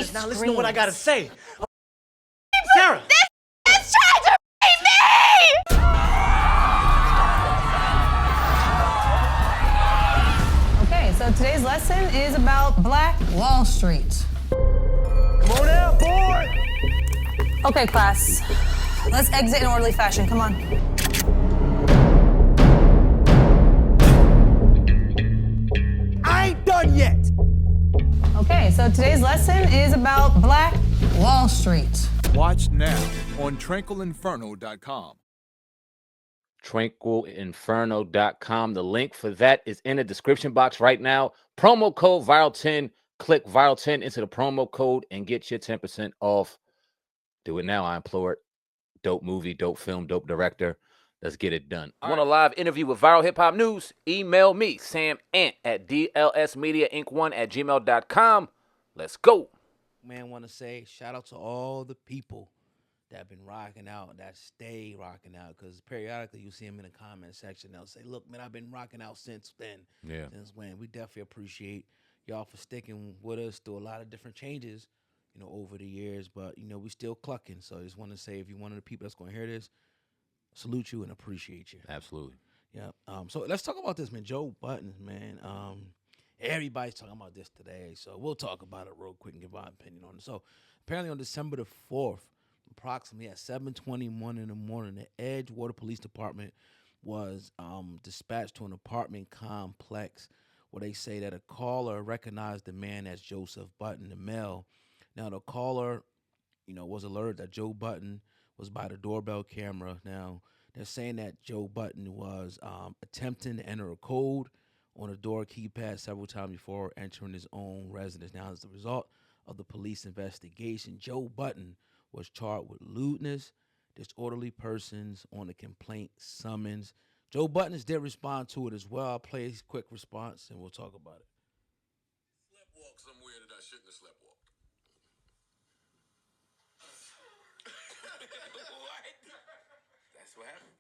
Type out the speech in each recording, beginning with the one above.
about it. Now listen to what I gotta say. Sarah! It's trying to rape me! Okay, so today's lesson is about Black Wall Street. Come on out, boy! Okay, class. Let's exit in orderly fashion. Come on. I ain't done yet! Okay, so today's lesson is about Black Wall Street. Watch now on tranquilinferno.com. tranquilinferno.com. The link for that is in the description box right now. Promo code Viral10. Click Viral10 into the promo code and get your 10% off. Do it now, I implore it. Dope movie, dope film, dope director. Let's get it done. Want a live interview with Viral Hip Hop News? Email me, Sam Ant, at dlsmediainc1@gmail.com. Let's go. Man, want to say shout out to all the people that have been rocking out, that stay rocking out, because periodically you see them in the comment section. They'll say, look, man, I've been rocking out since then. Yeah. Since when? We definitely appreciate y'all for sticking with us through a lot of different changes, over the years. But, we still clucking. So I just want to say, if you're one of the people that's going to hear this, salute you and appreciate you. Absolutely. Yeah. So let's talk about this, man. Joe Budden, man. Everybody's talking about this today, so we'll talk about it real quick and give our opinion on it. So apparently on December the 4th, approximately at 7:21 in the morning, the Edgewater Police Department was dispatched to an apartment complex where they say that a caller recognized the man as Joseph Budden, the male. Now the caller, was alerted that Joe Budden was by the doorbell camera. Now they're saying that Joe Budden was attempting to enter a code on a door keypad several times before entering his own residence. Now, as a result of the police investigation, Joe Budden was charged with lewdness, disorderly persons on the complaint summons. Joe Budden did respond to it as well. I'll play his quick response, and we'll talk about it. Sleptwalk somewhere that I shouldn't have sleptwalked. What? That's what happened.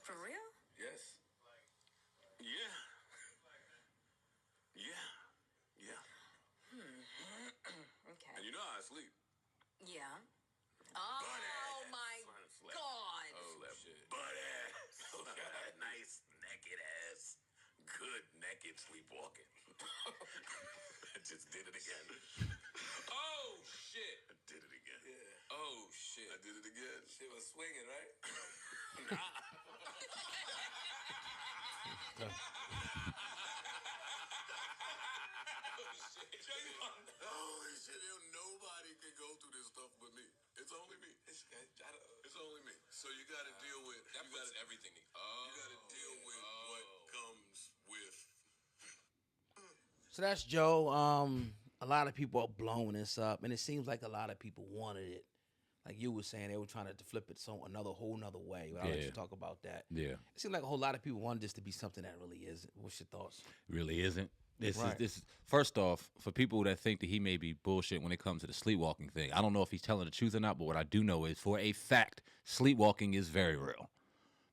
For real? Yes. Yeah. Yeah. Yeah. Okay. And you know how I sleep. Yeah. Oh my God. Oh shit. Butt ass. Nice naked ass. Good naked sleepwalking. I just did it again. Oh shit. I did it again. Yeah. Oh shit. I did it again. Shit was swinging, right? Nah. Holy shit, nobody can go through this stuff but me. It's only me. It's only me. So you got to deal with that. You got everything. You got to deal with what comes with. So that's Joe. A lot of people are blowing this up, and it seems like a lot of people wanted it. Like you were saying, they were trying to flip it another whole nother way. I'll let you talk about that. Yeah. It seems like a whole lot of people wanted this to be something that really isn't. What's your thoughts? Really isn't. This Right. is first off, for people that think that he may be bullshit when it comes to the sleepwalking thing. I don't know if he's telling the truth or not, but what I do know is for a fact, sleepwalking is very real.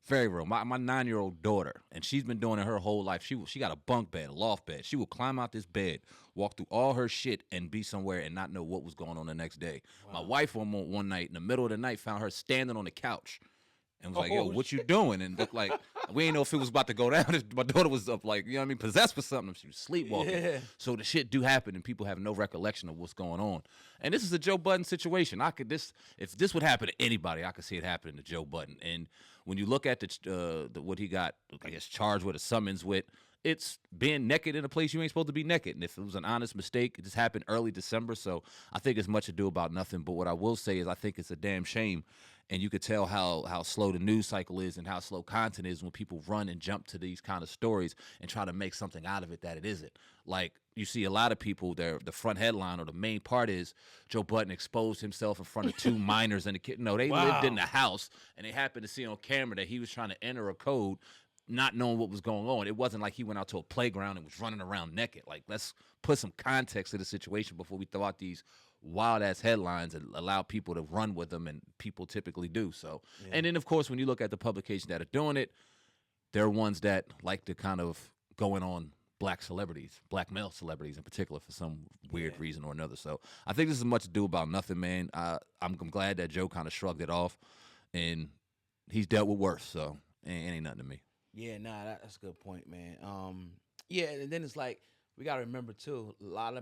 Very real. My 9-year-old daughter, and she's been doing it her whole life. She got a bunk bed, a loft bed. She will climb out this bed, walk through all her shit, and be somewhere and not know what was going on the next day. Wow. My wife one night, in the middle of the night, found her standing on the couch and was like, yo, what you doing? And looked like, we didn't know if it was about to go down. My daughter was up like, possessed with something. She was sleepwalking. Yeah. So the shit do happen, and people have no recollection of what's going on. And this is a Joe Budden situation. If this would happen to anybody, I could see it happening to Joe Budden. And when you look at what he got, I guess, charged with, a summons with, it's being naked in a place you ain't supposed to be naked. And if it was an honest mistake, it just happened early December. So I think it's much ado about nothing. But what I will say is I think it's a damn shame. And you could tell how slow the news cycle is and how slow content is when people run and jump to these kind of stories and try to make something out of it that it isn't. Like, you see a lot of people, the front headline or the main part is Joe Budden exposed himself in front of 2 minors and a kid. No, they lived in the house, and they happened to see on camera that he was trying to enter a code not knowing what was going on. It wasn't like he went out to a playground and was running around naked. Like, let's put some context to the situation before we throw out these wild-ass headlines and allow people to run with them, and people typically do. So, yeah. And then, of course, when you look at the publications that are doing it, they're ones that like to kind of go in on black celebrities, black male celebrities in particular, for some weird reason or another. So I think this is much ado about nothing, man. I'm glad that Joe kind of shrugged it off, and he's dealt with worse, so it ain't nothing to me. Yeah, nah, that's a good point, man. Yeah, and then it's like we gotta remember too.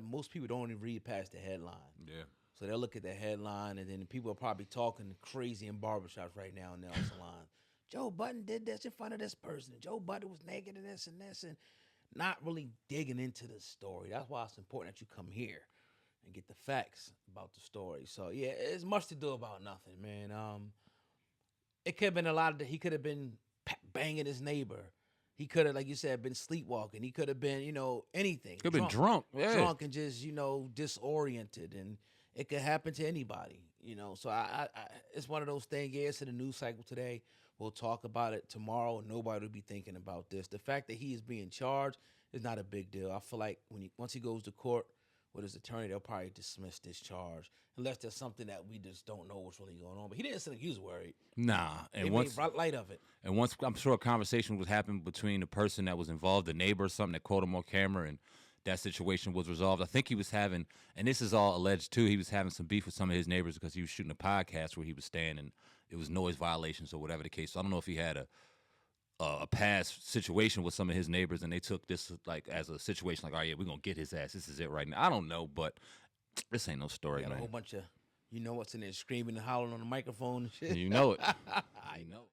Most people don't even read past the headline. Yeah. So they'll look at the headline, and then people are probably talking crazy in barbershops right now in nail salons. Joe Budden did this in front of this person. Joe Budden was naked and this, and not really digging into the story. That's why it's important that you come here and get the facts about the story. So yeah, it's much to do about nothing, man. It could have been a lot of. He could have been banging his neighbor. He could have, like you said, been sleepwalking. He could have been, anything. Could have been drunk. Yeah. Drunk and just, disoriented, and it could happen to anybody. So I it's one of those things. Yeah, it's in the news cycle today. We'll talk about it tomorrow. Nobody will be thinking about this. The fact that he is being charged is not a big deal. I feel like once he goes to court with his attorney, they'll probably dismiss this charge unless there's something that we just don't know what's really going on. But he didn't say he was worried. Nah, and They once made light of it. And once I'm sure a conversation was happening between the person that was involved, the neighbor or something that caught him on camera, and that situation was resolved. I think he was having, and this is all alleged too, he was having some beef with some of his neighbors because he was shooting a podcast where he was staying, and it was noise violations or whatever the case. So I don't know if he had a past situation with some of his neighbors, and they took this like as a situation like, all right, yeah, we're gonna get his ass. This is it right now. I don't know, but this ain't no story, Got man. a whole bunch of, what's in there, screaming and hollering on the microphone and shit. You know it. I know.